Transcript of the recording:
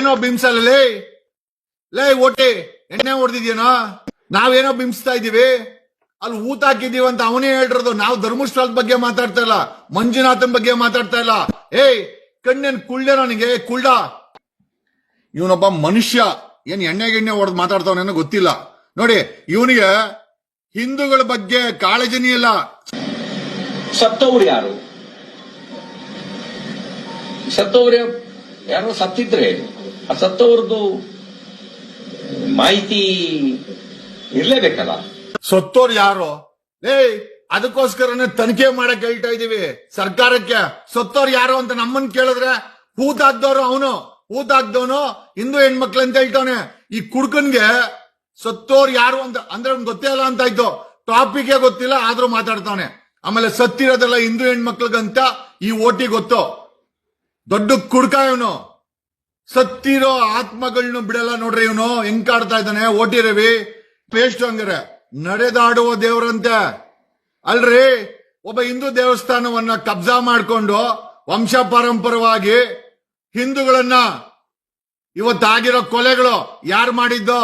ನಾವೇನೋ ಬಿಂಬಿಸಲ್ಲ ಲೇ ಓಟಿ ಎಣ್ಣೆ ಹೊಡೆದಿದ್ಯೇನೋ, ನಾವೇನೋ ಬಿಂಬಿಸ್ತಾ ಇದೀವಿ, ಅಲ್ಲಿ ಊತ ಹಾಕಿದೀವಿ ಅಂತ ಅವನೇ ಹೇಳಿರೋದು. ನಾವು ಧರ್ಮಸ್ಥಳದ ಬಗ್ಗೆ ಮಾತಾಡ್ತಾ ಇಲ್ಲ, ಮಂಜುನಾಥನ್ ಬಗ್ಗೆ ಮಾತಾಡ್ತಾ ಇಲ್ಲ. ಕಣ್ಣೇನ್ ಕುಳ್ಳೆ ನನಗೆ ಕುಳ್ಳ. ಇವನೊಬ್ಬ ಮನುಷ್ಯ ಏನ್ ಎಣ್ಣೆ ಹೊಡೆದು ಮಾತಾಡ್ತಾವನೇನೋ ಗೊತ್ತಿಲ್ಲ. ನೋಡಿ, ಇವನಿಗೆ ಹಿಂದೂಗಳ ಬಗ್ಗೆ ಕಾಳಜಿನೇ ಇಲ್ಲ. ಸತ್ತವ್ರು ಯಾರು? ಸತ್ತವ್ರು ಯಾರೋ ಸತ್ತಿದ್ರೆ ಆ ಸತ್ತವ್ರದ್ದು ಮಾಹಿತಿ ಇರ್ಲೇಬೇಕಲ್ಲ. ಸತ್ತೋರು ಯಾರು? ಅದಕ್ಕೋಸ್ಕರನೇ ತನಿಖೆ ಮಾಡಕ್ ಹೇಳ್ತಾ ಇದೀವಿ ಸರ್ಕಾರಕ್ಕೆ. ಸತ್ತೋರು ಯಾರು ಅಂತ ನಮ್ಮನ್ ಕೇಳಿದ್ರೆ ಹೂತಾಕ್ದವ್ರು ಅವನು, ಹೂತಾಕ್ದವನು ಹಿಂದೂ ಹೆಣ್ಮಕ್ಳು ಅಂತ ಹೇಳ್ತಾವನೆ. ಈ ಕುಡ್ಕನ್ಗೆ ಸತ್ತೋರು ಯಾರು ಅಂತ ಅಂದ್ರೆ ಅವ್ನ್ ಗೊತ್ತೇ ಇಲ್ಲ ಅಂತ ಆಯ್ತು. ಟಾಪಿಕ್ ಗೊತ್ತಿಲ್ಲ ಆದ್ರೂ ಮಾತಾಡ್ತಾವನೆ. ಆಮೇಲೆ ಸತ್ತಿರೋದೆಲ್ಲ ಹಿಂದೂ ಹೆಣ್ಮಕ್ಳಿಗಂತ ಈ ಓಟಿ ಗೊತ್ತು. ದೊಡ್ಡ ಕುಡ್ಕ ಇವನು. ಸತ್ತಿರೋ ಆತ್ಮಗಳನ್ನ ಬಿಡಲ್ಲ ನೋಡ್ರಿ ಇವನು ಹೆಂಗ್ ಕಾಡ್ತಾ ಇದ್ದಾನೆ. ಓಟಿ ರವಿ ಪೇಸ್ಟ್ ಹಂಗಾರೆ ನಡೆದಾಡುವ ದೇವರಂತೆ ಅಲ್ರಿ. ಒಬ್ಬ ಹಿಂದೂ ದೇವಸ್ಥಾನವನ್ನ ಕಬ್ಜಾ ಮಾಡ್ಕೊಂಡು ವಂಶ ಪಾರಂಪರವಾಗಿ ಹಿಂದೂಗಳನ್ನ ಇವತ್ತಾಗಿರೋ ಕೊಲೆಗಳು ಯಾರು ಮಾಡಿದ್ದೋ?